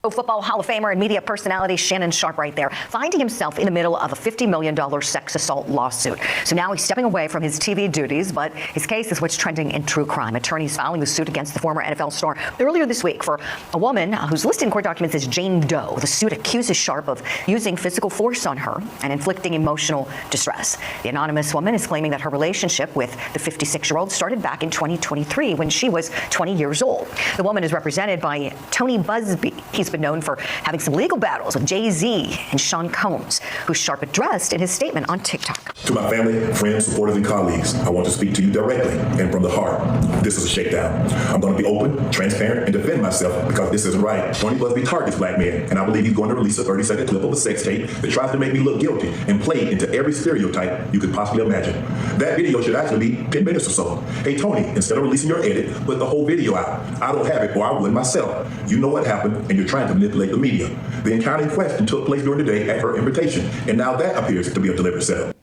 Football Hall of Famer and media personality Shannon Sharpe right there, finding himself in the middle of a $50 million sex assault lawsuit. So now he's stepping away from his TV duties, but his case is what's trending in true crime. Attorneys filing the suit against the former NFL star earlier this week for a woman who's listed in court documents as Jane Doe. The suit accuses Sharpe of using physical force on her and inflicting emotional distress. The anonymous woman is claiming that her relationship with the 56-year-old started back in 2023 when she was 20 years old. The woman is represented by Tony Busby. He's been known for having some legal battles with Jay-Z and Sean Combs, who Sharpe addressed in his statement on TikTok. To my family, friends, supporters, and colleagues, I want to speak to you directly and from the heart. This is a shakedown. I'm going to be open, transparent, and defend myself because this isn't right. Tony Busby targets black men, and I believe he's going to release a 30-second clip of a sex tape that tries to make me look guilty and play into every stereotype you could possibly imagine. That video should actually be 10 minutes or so. Hey, Tony, instead of releasing your edit, put the whole video out. I don't have it, or I would myself. You know what happened, and you're trying to manipulate the media. The encounter in question took place during the day at her invitation, and now that appears to be a deliberate setup.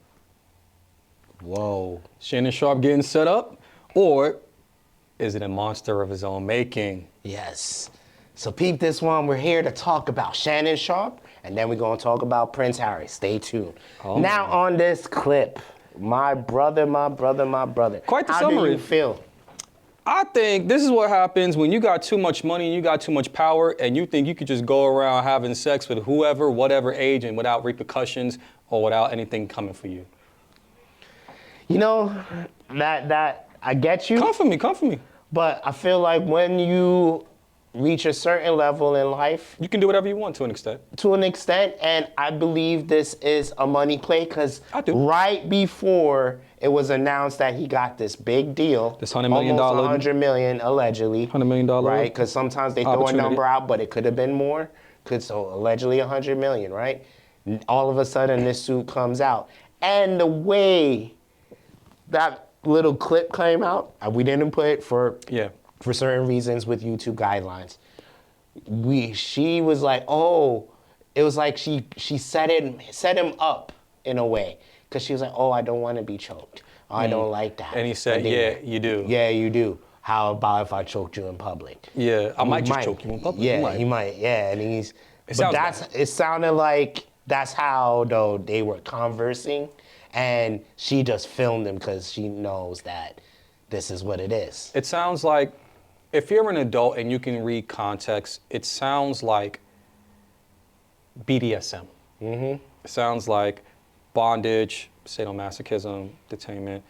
Whoa. Shannon Sharpe getting set up? Or is it a monster of his own making? Yes. So peep this one. We're here to talk about Shannon Sharpe, and then we're going to talk about Prince Harry. Stay tuned. Oh, now on this clip, my brother. Quite the summary. How do you feel? I think this is what happens when you got too much money and you got too much power and you think you could just go around having sex with whoever, whatever age, and without repercussions or without anything coming for you. You know, that I get you. Come for me. But I feel like when you reach a certain level in life, you can do whatever you want to an extent. And I believe this is a money play because right before it was announced that he got this big deal, this $100 million, almost $100 million allegedly, $100 million, right? Because sometimes they throw a number out, but it could have been more. So allegedly $100 million, right? All of a sudden, this suit comes out, and the way that little clip came out, we didn't put it for certain reasons with YouTube guidelines. She was like, it was like she set him up in a way. Because she was like, I don't want to be choked. I don't like that. And he said, yeah, you do. Yeah, you do. How about if I choked you in public? Yeah, I might just choke you in public. Yeah, he might. Yeah, and it sounded like that's how, though, they were conversing. And she just filmed him because she knows that this is what it is. It sounds like, if you're an adult and you can read context, it sounds like BDSM. Mm-hmm. It sounds like bondage, sadomasochism, detainment.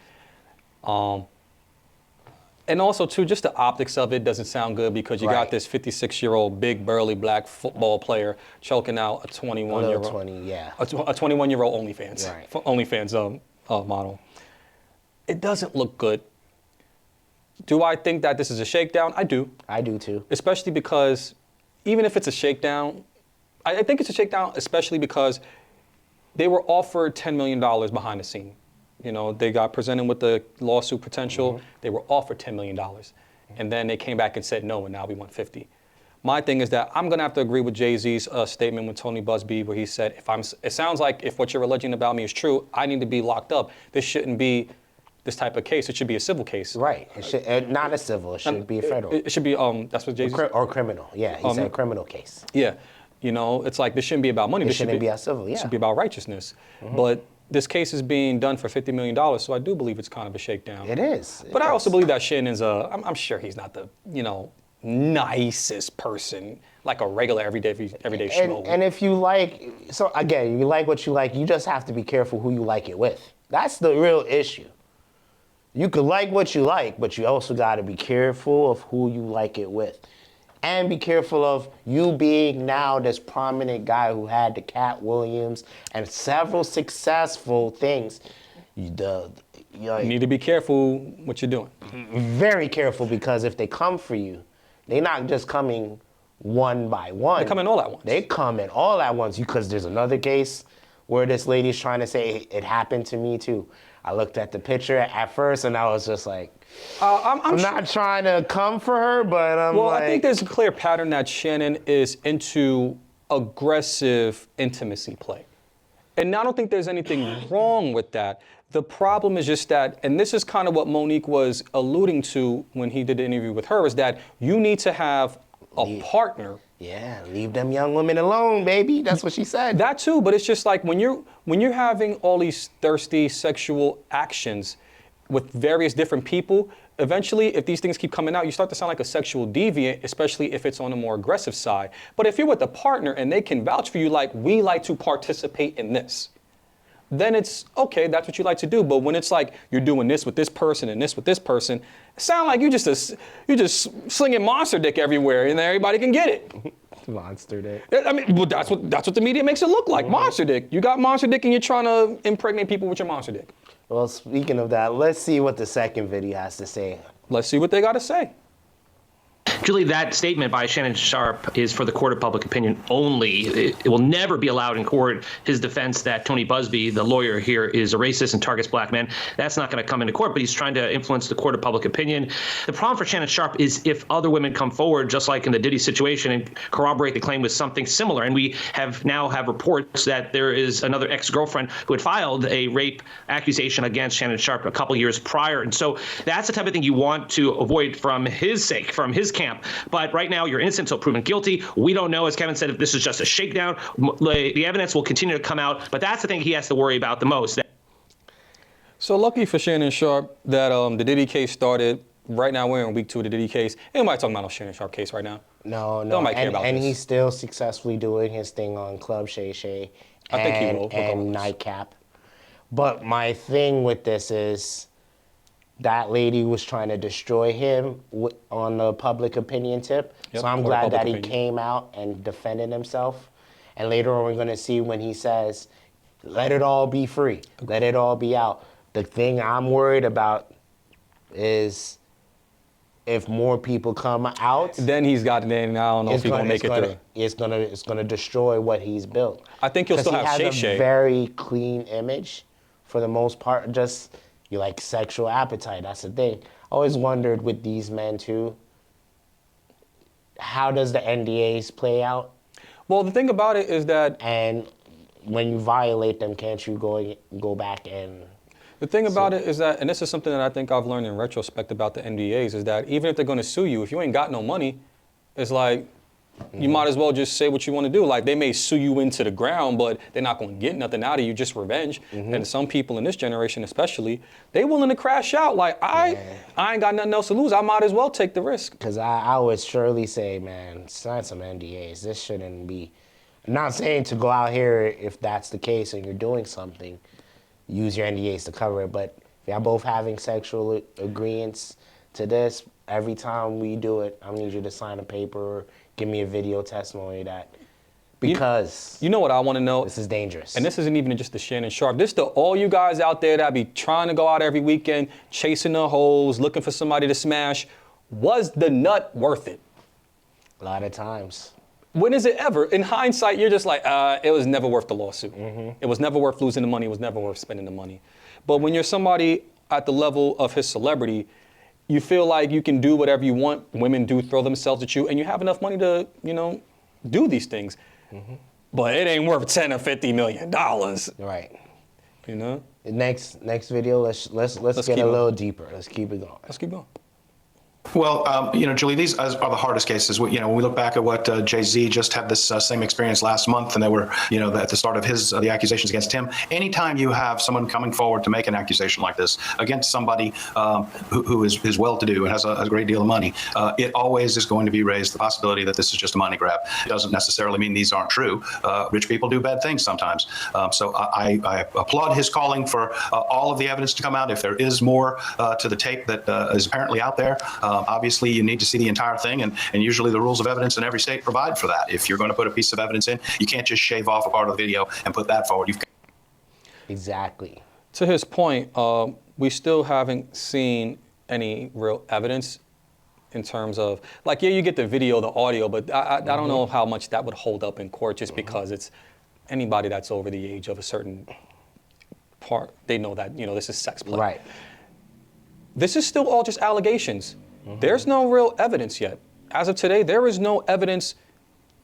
And also, too, just the optics of it doesn't sound good because you got this 56-year-old big, burly black football player choking out a 21-year-old. A 21-year-old OnlyFans model. It doesn't look good. Do I think that this is a shakedown? I do. I do, too. Especially because even if it's a shakedown, I think it's a shakedown especially because they were offered $10 million behind the scene. You know, they got presented with the lawsuit potential. Mm-hmm. They were offered $10 million. And then they came back and said no, and now we want 50. My thing is that I'm going to have to agree with Jay-Z's statement with Tony Busby where he said, it sounds like if what you're alleging about me is true, I need to be locked up. This shouldn't be this type of case. It should be a civil case. Right. It should, not a civil. It should be a federal. It should be, that's what Jay-Z said? Or criminal. Yeah, he said criminal case. Yeah. You know, it's like this shouldn't be about money. This shouldn't be a civil, It should be about righteousness. Mm-hmm. But this case is being done for $50 million, so I do believe it's kind of a shakedown. It is. But I also believe that Shannon's I'm sure he's not the, nicest person, like a regular everyday schmo. And if you like, so again, you like what you like, you just have to be careful who you like it with. That's the real issue. You could like what you like, but you also got to be careful of who you like it with. And be careful of you being now this prominent guy who had the Cat Williams and several successful things. You need to be careful what you're doing. Very careful, because if they come for you, they're not just coming one by one. They come in all at once. They come in all at once, because there's another case where this lady's trying to say it happened to me too. I looked at the picture at first and I was just like, I'm not trying to come for her, but I think there's a clear pattern that Shannon is into aggressive intimacy play. And I don't think there's anything wrong with that. The problem is just that, and this is kind of what Monique was alluding to when he did the interview with her, is that you need to have a partner Yeah, leave them young women alone, baby. That's what she said. That too, but it's just like when you're having all these thirsty sexual actions with various different people, eventually, if these things keep coming out, you start to sound like a sexual deviant, especially if it's on a more aggressive side. But if you're with a partner and they can vouch for you, like, we like to participate in this, then it's okay, that's what you like to do. But when it's like you're doing this with this person and this with this person, it sounds like you're just slinging monster dick everywhere and everybody can get it. Monster dick. I mean, well, that's what the media makes it look like, monster dick. You got monster dick and you're trying to impregnate people with your monster dick. Well, speaking of that, let's see what the second video has to say. Let's see what they got to say. Julie, that statement by Shannon Sharpe is for the court of public opinion only. It will never be allowed in court. His defense that Tony Busby, the lawyer here, is a racist and targets black men, that's not going to come into court, but he's trying to influence the court of public opinion. The problem for Shannon Sharpe is if other women come forward, just like in the Diddy situation, and corroborate the claim with something similar. And we now have reports that there is another ex-girlfriend who had filed a rape accusation against Shannon Sharpe a couple years prior. And so that's the type of thing you want to avoid from his sake, from his camp. But right now, you're innocent until proven guilty. We don't know, as Kevin said, if this is just a shakedown. The evidence will continue to come out, but that's the thing he has to worry about the most. So lucky for Shannon Sharpe that the Diddy case started. Right now, we're in week 2 of the Diddy case. Anybody talking about no Shannon Sharpe case right now? No. Nobody care about and this. he's still successfully doing his thing on Club Shay Shay I think he will, and regardless. Nightcap. But my thing with this is that lady was trying to destroy him on the public opinion tip. Yep, so I'm court of glad public that he opinion. came out and defended himself. And later on, we're going to see when he says, let it all be free. Let it all be out. The thing I'm worried about is if more people come out, Then he's got, then I don't know if he's going to make it through. it's gonna destroy what he's built. I think he'll still have Shay he has Shay. a very clean image, for the most part. Just you like sexual appetite. That's the thing. I always wondered with these men too. How does the NDAs play out? Well, the thing about it is that And when you violate them, can't you go back and? the thing about it is that, and this is something that I think I've learned in retrospect about the NDAs, is that even if they're going to sue you, if you ain't got no money, it's like you might as well just say what you want to do. Like, they may sue you into the ground, but they're not going to get nothing out of you, just revenge. And some people in this generation especially, they willing to crash out. Like, I ain't got nothing else to lose. I might as well take the risk. Because I would surely say, man, sign some NDAs. This shouldn't be. I'm not saying to go out here if that's the case and you're doing something, use your NDAs to cover it. But if y'all both having sexual agreements to this, every time we do it, I need you to sign a paper or give me a video testimony of that. Because You know what I want to know? this is dangerous. And this isn't even just the Shannon Sharpe. This to all you guys out there that be trying to go out every weekend, chasing the hoes, looking for somebody to smash. Was the nut worth it? a lot of times. When is it ever? In hindsight, you're just like, it was never worth the lawsuit. It was never worth losing the money. It was never worth spending the money. But when you're somebody at the level of his celebrity, you feel like you can do whatever you want. Women do throw themselves at you, and you have enough money to, do these things. But it ain't worth $10 or $50 million. Right. You know? The next video, let's get keep a it. little deeper. Let's keep it going. Let's keep going. Well, Julie, these are the hardest cases. When we look back at what Jay-Z just had this same experience last month, and they were, at the start of the accusations against him. Anytime you have someone coming forward to make an accusation like this against somebody who is well-to-do and has a great deal of money, it always is going to be raised the possibility that this is just a money grab. It doesn't necessarily mean these aren't true. Rich people do bad things sometimes. So I applaud his calling for all of the evidence to come out. If there is more to the tape that is apparently out there, obviously, you need to see the entire thing, and usually the rules of evidence in every state provide for that. If you're going to put a piece of evidence in, you can't just shave off a part of the video and put that forward. Exactly. To his point, we still haven't seen any real evidence in terms of, like, yeah, you get the video, the audio, but I don't know how much that would hold up in court just because it's anybody that's over the age of a certain part, they know that, this is sex play. Right. This is still all just allegations. There's no real evidence yet. As of today, there is no evidence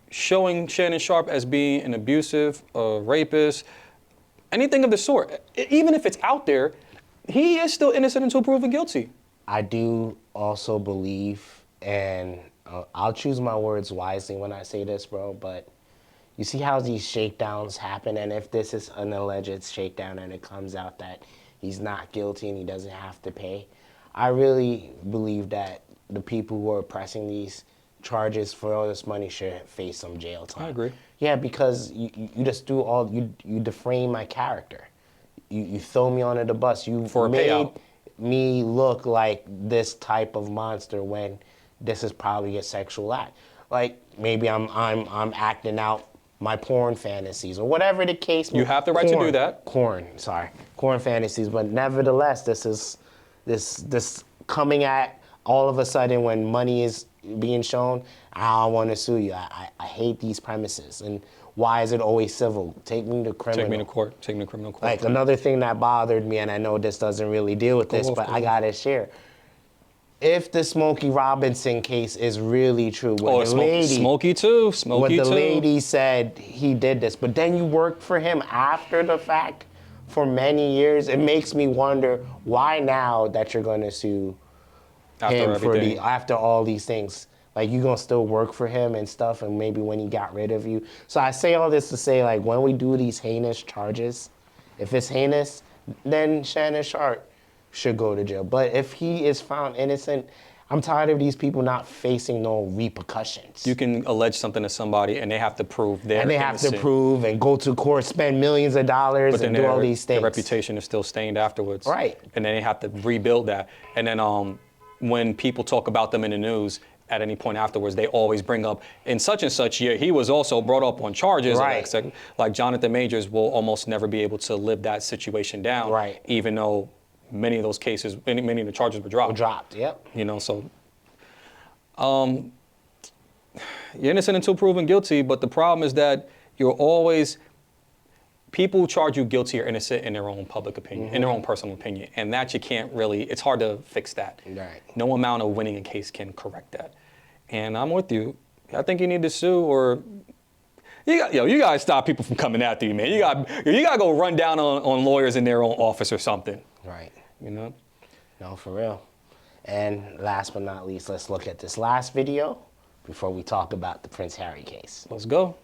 showing Shannon Sharpe as being an abusive, rapist, anything of the sort. Even if it's out there, he is still innocent until proven guilty. I do also believe, and I'll choose my words wisely when I say this, bro, but you see how these shakedowns happen, and if this is an alleged shakedown and it comes out that he's not guilty and he doesn't have to pay, I really believe that the people who are pressing these charges for all this money should face some jail time. I agree. Yeah, because you just do all, you defame my character. You throw me under the bus. You For a made payout. me look like this type of monster when this is probably a sexual act. Like maybe I'm acting out my porn fantasies or whatever the case may be. You have the right to do that. Corn fantasies, but nevertheless, this is this coming at all of a sudden when money is being shown. I want to sue you. I hate these premises. And why is it always civil? Take me to criminal. Take me to court. Take me to criminal court. Like another thing that bothered me, and I know this doesn't really deal with this, but I gotta share. If the Smokey Robinson case is really true, what the lady, Smokey too. Smokey what the too. lady said he did this, but then you worked for him after the fact for many years, it makes me wonder why now that you're gonna sue him for after all these things. Like, you gonna still work for him and stuff, and maybe when he got rid of you. So I say all this to say, like, when we do these heinous charges, if it's heinous, then Shannon Sharpe should go to jail. But if he is found innocent, I'm tired of these people not facing no repercussions. You can allege something to somebody, and they have to prove they're and they have innocent. to prove and go to court, spend millions of dollars, But then and do all these things. Their reputation is still stained afterwards. Right. And then they have to rebuild that. And then when people talk about them in the news, at any point afterwards, they always bring up, in such and such year, he was also brought up on charges. Right. Like Jonathan Majors will almost never be able to live that situation down. Right. Even though many of those cases, many of the charges were dropped. Yep. You know, so you're innocent until proven guilty, but the problem is that you're always, people charge you guilty or innocent in their own public opinion, in their own personal opinion, and that you can't really, it's hard to fix that. Right. No amount of winning a case can correct that. And I'm with you. I think you need to sue, or you gotta stop people from coming after you, man. You gotta go run down on lawyers in their own office or something. Right. You know? No, for real. And last but not least, let's look at this last video before we talk about the Prince Harry case. Let's go.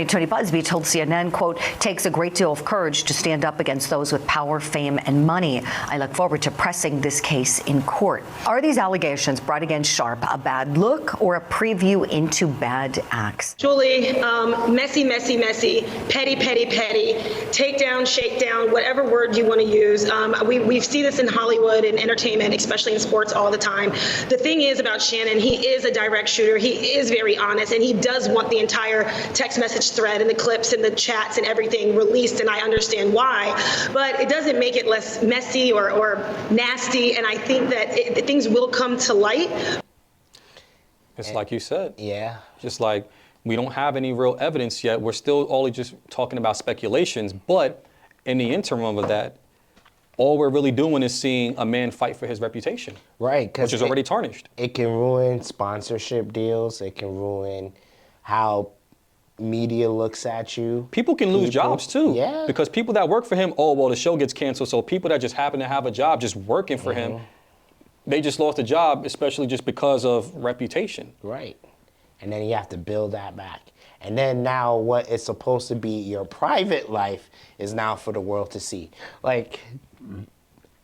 Tony Busby told CNN, quote, "Takes a great deal of courage to stand up against those with power, fame, and money. I look forward to pressing this case in court." Are these allegations brought against Sharpe a bad look or a preview into bad acts? Julie, messy, messy, messy, petty, petty, petty, takedown, shakedown, whatever word you want to use. We see this in Hollywood and entertainment, especially in sports, all the time. The thing is about Shannon, he is a direct shooter. He is very honest, and he does want the entire text message thread and the clips and the chats and everything released, and I understand why, but it doesn't make it less messy or nasty, and I think that things will come to light. It's like you said. Yeah. Just like we don't have any real evidence yet. We're still only just talking about speculations, but in the interim of that, all we're really doing is seeing a man fight for his reputation. Right. Which is already tarnished. It can ruin sponsorship deals. It can ruin how media looks at you. People can lose jobs too. Yeah. Because people that work for him, oh, well, the show gets canceled. So people that just happen to have a job just working for him, they just lost a job, especially just because of reputation. Right. And then you have to build that back. And then now what is supposed to be your private life is now for the world to see. Like,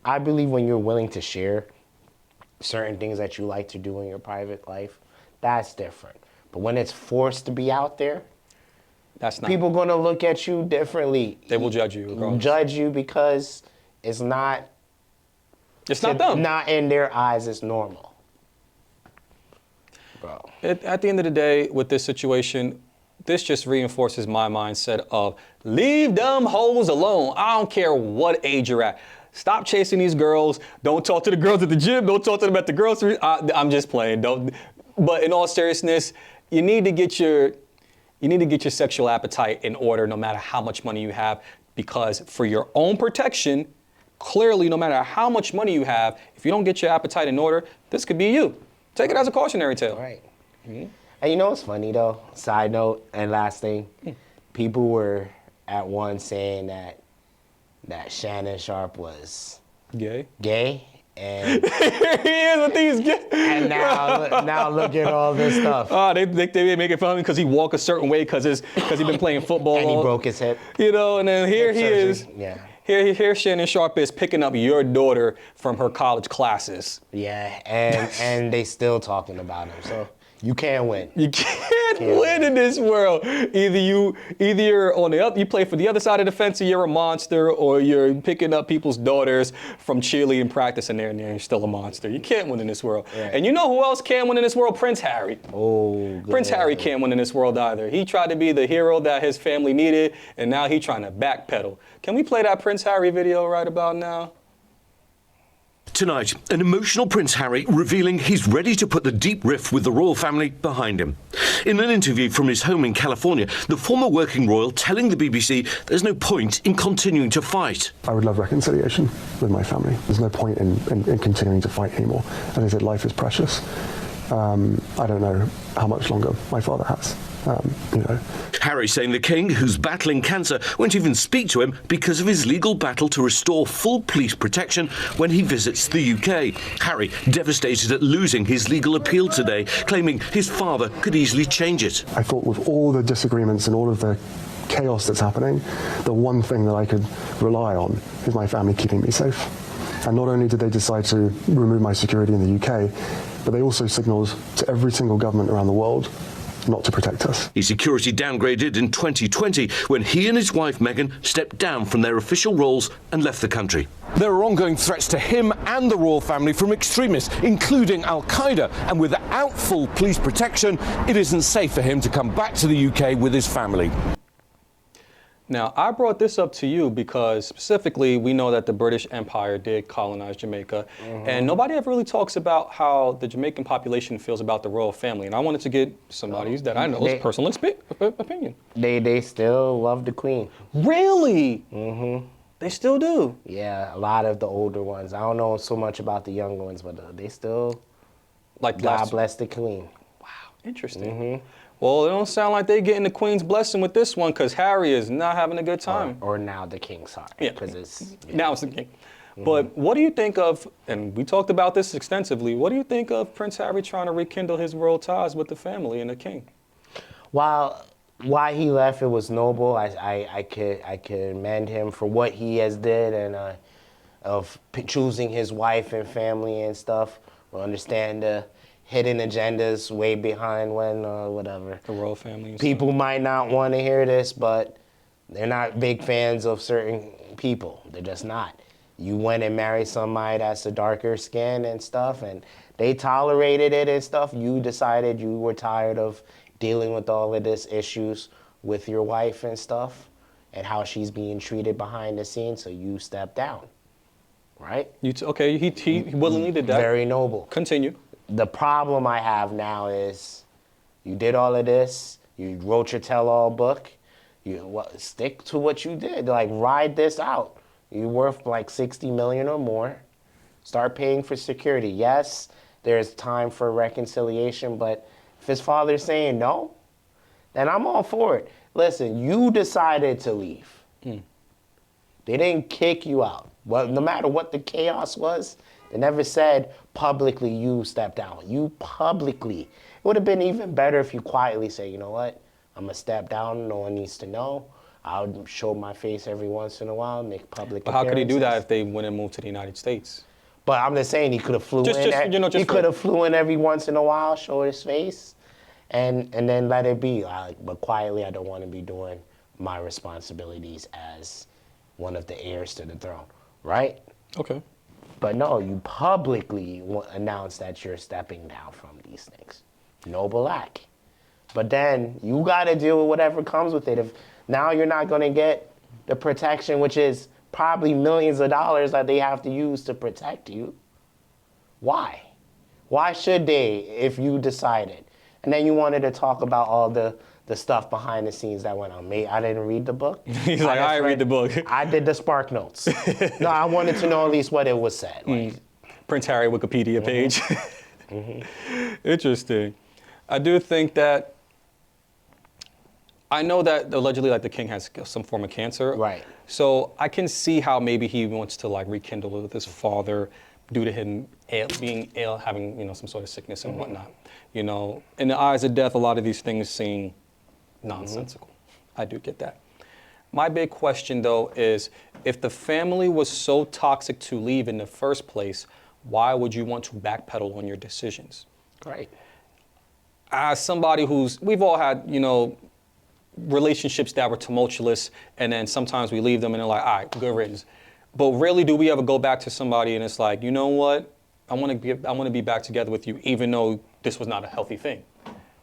I believe when you're willing to share certain things that you like to do in your private life, that's different. But when it's forced to be out there, that's not. People gonna look at you differently. They will judge you. Regardless. Judge you because it's not. It's not them. Not in their eyes. It's normal, bro. At the end of the day, with this situation, this just reinforces my mindset of leave them hoes alone. I don't care what age you're at. Stop chasing these girls. Don't talk to the girls at the gym. Don't talk to them at the grocery. I'm just playing. But in all seriousness, you need to get your sexual appetite in order, no matter how much money you have, because for your own protection, clearly, no matter how much money you have, if you don't get your appetite in order, this could be you. Take it as a cautionary tale. Right. Mm-hmm. And you know what's funny though? Side note and last thing, people were at one saying that Shannon Sharpe was Gay. And Here he is with these. and now look at all this stuff. Oh, they make it fun because he walk a certain way because he's been playing football. And he broke his hip. You know, and then here Hip he surgery. is. Yeah. Here Shannon Sharpe is picking up your daughter from her college classes. Yeah, and they still talking about him. So you can't win. You can't win in this world. Either you're on the other, you play for the other side of the fence, or you're a monster, or you're picking up people's daughters from cheerleading practice, and you're still a monster. You can't win in this world. Right. And you know who else can't win in this world? Prince Harry. Oh, good. Prince Harry can't win in this world either. He tried to be the hero that his family needed, and now he's trying to backpedal. Can we play that Prince Harry video right about now? Tonight, an emotional Prince Harry revealing he's ready to put the deep rift with the royal family behind him. In an interview from his home in California, the former working royal telling the BBC there's no point in continuing to fight. I would love reconciliation with my family. There's no point in continuing to fight anymore. As I said, life is precious. I don't know how much longer my father has. Harry saying the king, who's battling cancer, won't even speak to him because of his legal battle to restore full police protection when he visits the UK. Harry devastated at losing his legal appeal today, claiming his father could easily change it. I thought with all the disagreements and all of the chaos that's happening, the one thing that I could rely on is my family keeping me safe. And not only did they decide to remove my security in the UK, but they also signalled to every single government around the world not to protect us. His security downgraded in 2020 when he and his wife Meghan stepped down from their official roles and left the country. There are ongoing threats to him and the royal family from extremists, including Al-Qaeda, and without full police protection, it isn't safe for him to come back to the UK with his family. Now, I brought this up to you because specifically we know that the British Empire did colonize Jamaica, and nobody ever really talks about how the Jamaican population feels about the royal family. And I wanted to get somebody's that I know's personal opinion. They still love the Queen. Really? Mm-hmm. They still do? Yeah, a lot of the older ones. I don't know so much about the younger ones, but they still, like God bless the Queen. Wow, interesting. Well, it don't sound like they're getting the Queen's blessing with this one, because Harry is not having a good time. Or now the King, sorry. Yeah, it's, now it's the King. But what do you think of, and we talked about this extensively, what do you think of Prince Harry trying to rekindle his royal ties with the family and the King? While why he left, it was noble. I could commend him for what he has did and of choosing his wife and family and stuff. We understand the hidden agendas way behind when whatever. The royal family. People might not want to hear this, but they're not big fans of certain people. They're just not. You went and married somebody that's a darker skin and stuff, and they tolerated it and stuff. You decided you were tired of dealing with all of this issues with your wife and stuff and how she's being treated behind the scenes, so you stepped down, right? Okay, he willingly did that. Very noble. Continue. The problem I have now is you did all of this, you wrote your tell-all book, stick to what you did, like ride this out. You're worth like 60 million or more. Start paying for security. Yes, there's time for reconciliation, but if his father's saying no, then I'm all for it. Listen, you decided to leave. They didn't kick you out. Well, no matter what the chaos was, they never said publicly you stepped down. You publicly. It would have been even better if you quietly say, you know what, I'm going to step down. No one needs to know. I'll show my face every once in a while, make public appearances. But how could he do that if they went and moved to the United States? But I'm just saying he could have flew in. He could have flew in every once in a while, show his face, and then let it be. But quietly, I don't want to be doing my responsibilities as one of the heirs to the throne, right? Okay. But no, you publicly announce that you're stepping down from these things. Noble act. But then you got to deal with whatever comes with it. If now you're not going to get the protection, which is probably millions of dollars that they have to use to protect you. Why? Why should they if you decided? And then you wanted to talk about all the stuff behind the scenes that went on. I didn't read the book. He's like, I read the book. I did the Spark Notes. No, I wanted to know at least what it was said. Like, Prince Harry Wikipedia page. Interesting. I do think that, I know that allegedly like the king has some form of cancer. Right. So I can see how maybe he wants to like rekindle with his father, due to him being ill, having, you know, some sort of sickness and whatnot. You know, in the eyes of death, a lot of these things seem nonsensical. I do get that. My big question, though, is if the family was so toxic to leave in the first place, why would you want to backpedal on your decisions? Right. As somebody we've all had, you know, relationships that were tumultuous, and then sometimes we leave them and they're like, all right, good riddance. But rarely do we ever go back to somebody and it's like, you know what? I want to be back together with you, even though this was not a healthy thing.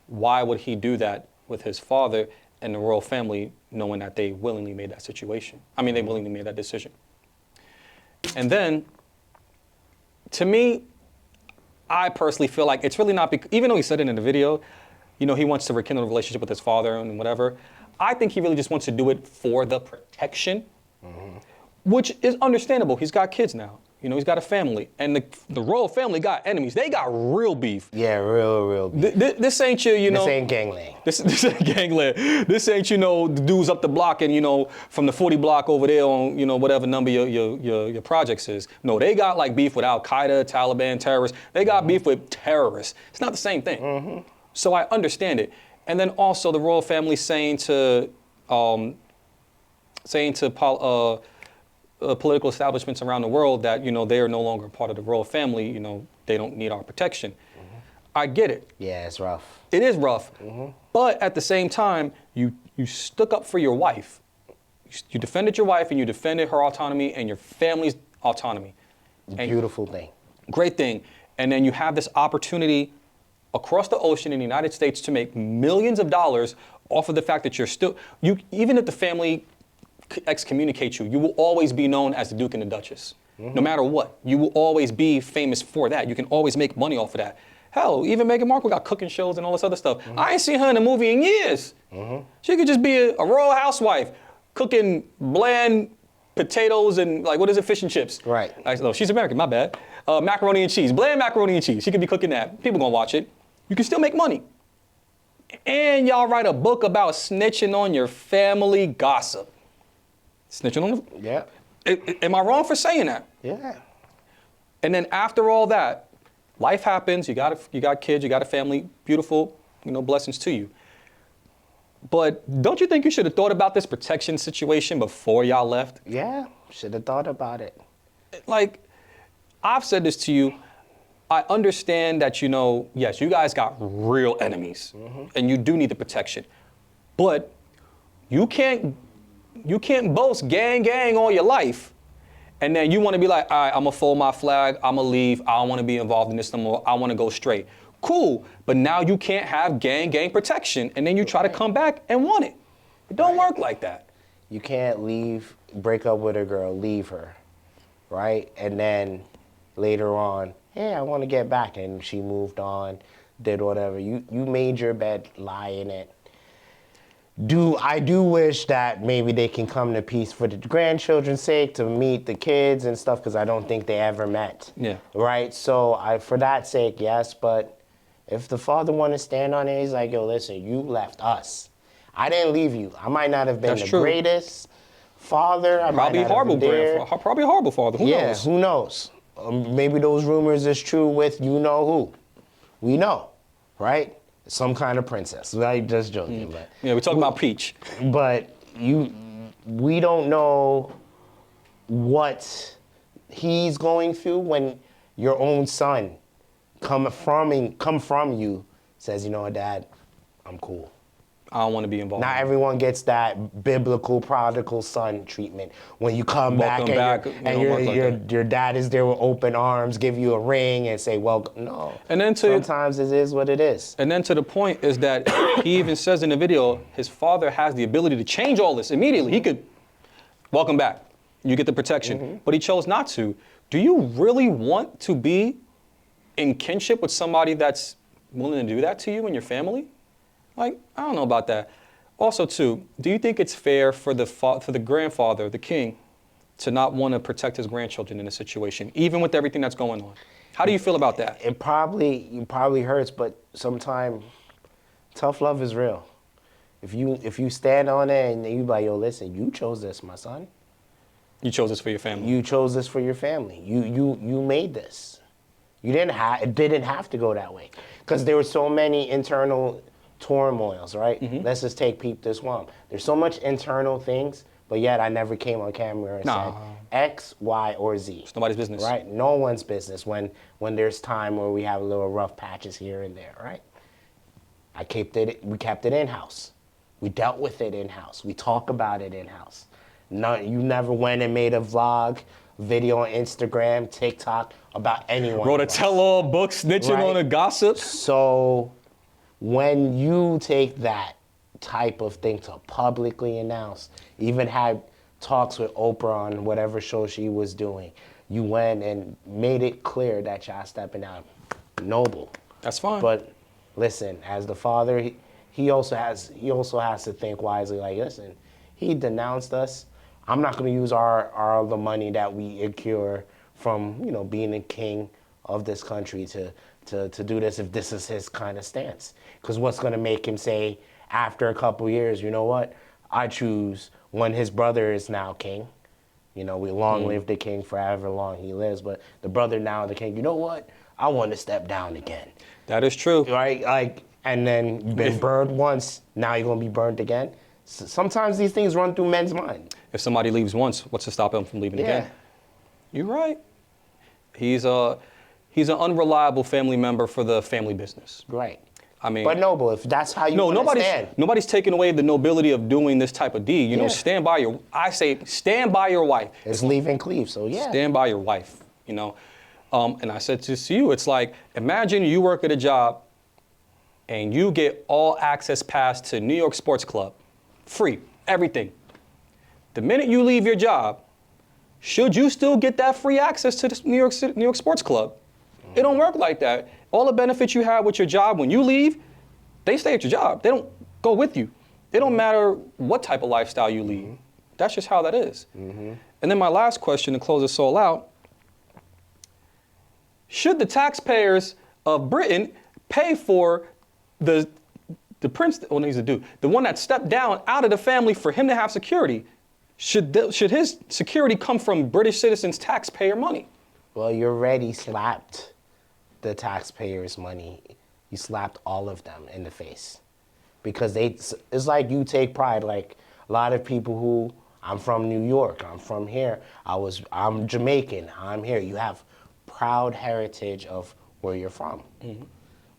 Why would he do that with his father and the royal family, knowing that they willingly made that situation? I mean, they willingly made that decision. And then, to me, I personally feel like it's really not, even though he said it in the video, you know, he wants to rekindle a relationship with his father and whatever. I think he really just wants to do it for the protection, which is understandable. He's got kids now. You know, he's got a family. And the royal family got enemies. They got real beef. Yeah, real beef. This ain't you know. This ain't gangland. This ain't gangland. This ain't, you know, the dudes up the block and, you know, from the 40 block over there on, you know, whatever number your projects is. No, they got like beef with Al-Qaeda, Taliban, terrorists. They got beef with terrorists. It's not the same thing. So I understand it. And then also the royal family saying to political establishments around the world that, you know, they are no longer part of the royal family, you know, they don't need our protection. I get it. Yeah, it's rough. It is rough. But at the same time, you stuck up for your wife. You defended your wife and you defended her autonomy and your family's autonomy. Beautiful thing. Great thing. And then you have this opportunity across the ocean in the United States to make millions of dollars off of the fact that even if the family excommunicate you, you will always be known as the Duke and the Duchess. No matter what. You will always be famous for that. You can always make money off of that. Hell, even Meghan Markle got cooking shows and all this other stuff. I ain't seen her in a movie in years. She could just be a royal housewife cooking bland potatoes and, like, what is it, fish and chips. Right. No, she's American, my bad. Macaroni and cheese, bland macaroni and cheese. She could be cooking that. People gonna watch it. You can still make money. And y'all write a book about snitching on your family gossip. Snitching on the... Yeah. Am I wrong for saying that? Yeah. And then after all that, life happens. You got kids. You got a family. Beautiful, you know, blessings to you. But don't you think you should have thought about this protection situation before y'all left? Yeah, should have thought about it. Like, I've said this to you. I understand that, you know, yes, you guys got real enemies, and you do need the protection. But you can't boast gang all your life, and then you want to be like, all right, I'm gonna fold my flag, I'm gonna leave, I don't want to be involved in this no more, I want to go straight. Cool, but now you can't have gang protection, and then you try to come back and want it. It don't work like that. You can't break up with a girl, leave her, right? And then later on, hey, I want to get back, and she moved on, did whatever. You made your bed, lie in it. I do wish that maybe they can come to peace for the grandchildren's sake, to meet the kids and stuff, because I don't think they ever met. Yeah. Right? So for that sake, yes, but if the father want to stand on it, he's like, yo, listen, you left us. I didn't leave you. I might not have been That's the true. greatest father. Probably a horrible father. Who yeah, knows? who knows? Maybe those rumors is true with you know who. We know, right? Some kind of princess. I'm just joking. But Yeah, we're talking about Peach. But we don't know what he's going through when your own son come from you says, you know what, Dad, I'm cool. I don't want to be involved. Not everyone gets that biblical prodigal son treatment. When you come back and your dad is there with open arms, give you a ring and say, welcome. No. And then sometimes it is what it is. And then to the point is that he even says in the video, his father has the ability to change all this immediately. He could, welcome back. You get the protection. But he chose not to. Do you really want to be in kinship with somebody that's willing to do that to you and your family? Like, I don't know about that. Also, too, do you think it's fair for the grandfather, the king, to not want to protect his grandchildren in a situation, even with everything that's going on? How do you feel about that? It probably hurts, but sometimes tough love is real. If you stand on it and you like, yo, listen, you chose this, my son. You chose this for your family. You chose this for your family. You made this. You didn't have. It didn't have to go that way, because there were so many internal turmoils, right? Let's just take Peep This W.O.M. There's so much internal things, but yet I never came on camera and said X, Y, or Z. It's nobody's business. Right? No one's business when there's time where we have a little rough patches here and there, right? We kept it in-house. We dealt with it in-house. We talk about it in-house. No, you never went and made a vlog, video on Instagram, TikTok about anyone. Wrote a tell-all book snitching on a gossip. So when you take that type of thing to publicly announce, even had talks with Oprah on whatever show she was doing, you went and made it clear that y'all stepping out. Noble. That's fine. But listen, as the father, he also has to think wisely. Like, listen, he denounced us. I'm not going to use the money that we incur from being the king of this country to do this if this is his kind of stance. Because what's going to make him say after a couple years, you know what? I choose when his brother is now king. We long live the king forever long he lives. But the brother now the king, you know what? I want to step down again. That is true. Right? Like, and then you've been burned once, now you're going to be burned again. Sometimes these things run through men's mind. If somebody leaves once, what's to stop him from leaving again? You're right. He's an unreliable family member for the family business. Right. I mean, but noble, if that's how you stand. Nobody's taking away the nobility of doing this type of deed. Stand by your wife. It's leaving Cleve, so yeah. Stand by your wife, And I said to you, it's like, imagine you work at a job and you get all access pass to New York Sports Club. Free, everything. The minute you leave your job, should you still get that free access to the New York Sports Club? It don't work like that. All the benefits you have with your job, when you leave, they stay at your job. They don't go with you. It don't matter what type of lifestyle you lead. That's just how that is. And then my last question to close this all out, should the taxpayers of Britain pay for the prince, the one that stepped down out of the family for him to have security? Should his security come from British citizens' taxpayer money? Well, you already slapped the taxpayers' money. You slapped all of them in the face. Because it's like you take pride, like a lot of people who, I'm from New York, I'm from here, I'm Jamaican, I'm here. You have proud heritage of where you're from.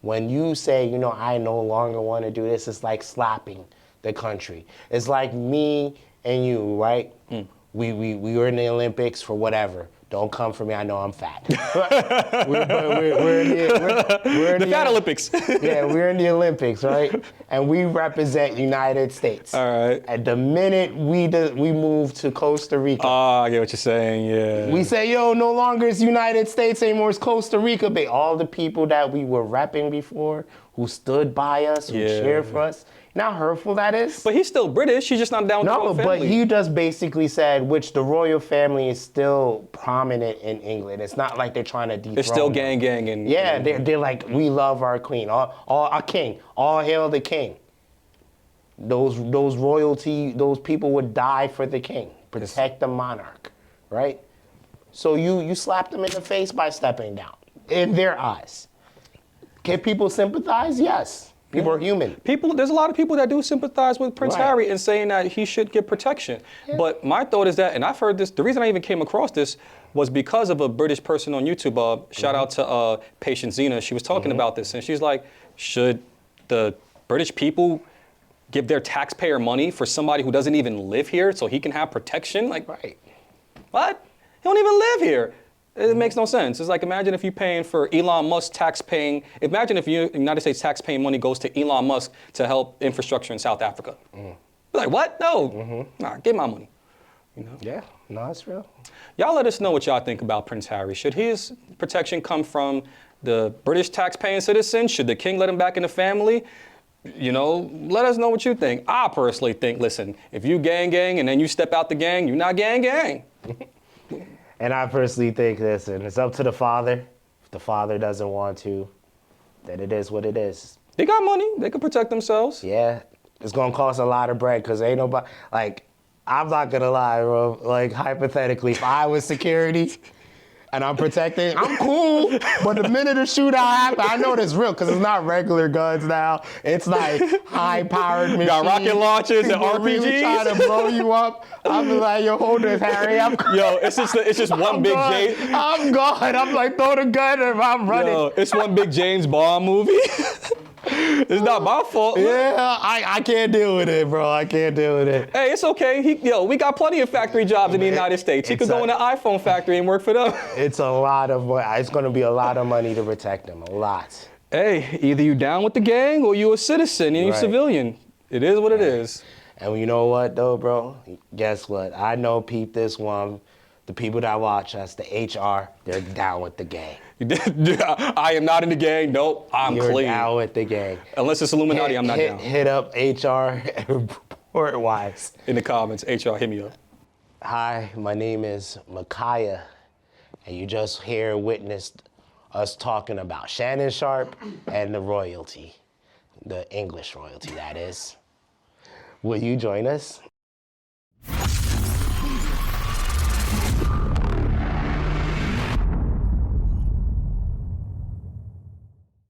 When you say, I no longer want to do this, it's like slapping the country. It's like me and you, right? We were in the Olympics for whatever. Don't come for me, I know I'm fat. we're in the Fat Olympics. Yeah, we're in the Olympics, right? And we represent United States. All right. At the minute we move to Costa Rica. I get what you're saying, yeah. We say, no longer it's United States anymore, it's Costa Rica. But all the people that we were repping before, who stood by us, who cheered for us, you know how hurtful that is? But he's still British, he's just not down with the royal family. But he just basically said, which the royal family is still prominent in England. It's not like they're trying to dethrone They're still them. gang. And they're like, we love our queen, our king, all hail the king. Those royalty, those people would die for the king, protect the monarch, right? So you slap them in the face by stepping down, in their eyes. Can people sympathize? Yes. People are human. There's a lot of people that do sympathize with Prince Harry and saying that he should get protection. Yeah. But my thought is that, and I've heard this, the reason I even came across this was because of a British person on YouTube. Shout out to Patient Zena. She was talking about this, and she's like, should the British people give their taxpayer money for somebody who doesn't even live here so he can have protection? Like, what? He don't even live here. It makes no sense. It's like, imagine if you're paying for Elon Musk tax-paying, imagine if United States tax-paying money goes to Elon Musk to help infrastructure in South Africa. Like, what? No. Nah, get my money. Yeah, no, that's real. Y'all let us know what y'all think about Prince Harry. Should his protection come from the British tax-paying citizen? Should the king let him back in the family? Let us know what you think. I personally think, listen, if you gang and then you step out the gang, you're not gang. And I personally think this, and it's up to the father. If the father doesn't want to, then it is what it is. They got money. They can protect themselves. Yeah. It's going to cost a lot of bread because ain't nobody, like, I'm not gonna lie, bro. Like, hypothetically, if I was security and I'm protecting, I'm cool. But the minute a shootout happens, I know it's real because it's not regular guns now. It's like high-powered machines. Got rocket launchers and People really RPGs. trying to blow you up. I'm like, yo, hold this, Harry. Yo, it's just one big James. I'm gone. I'm like, throw the gun and I'm running. Yo, it's one big James Bond movie. It's not my fault. Yeah, I can't deal with it, bro. I can't deal with it. Hey, it's okay. We got plenty of factory jobs in the United States. He could go in an iPhone factory and work for them. It's a lot of money. It's going to be a lot of money to protect them. A lot. Hey, either you down with the gang or you a citizen and you civilian. It is what it is. And you know what, though, bro? Guess what? I know, peep this one. The people that watch us, the HR, they're down with the gang. I am not in the gang. Nope, I'm You're clean. down with the gang. Unless it's Illuminati, I'm not down. Hit up HR report-wise. In the comments, HR, hit me up. Hi, my name is Micaiah, and you just witnessed us talking about Shannon Sharpe and the royalty, the English royalty, that is. Will you join us?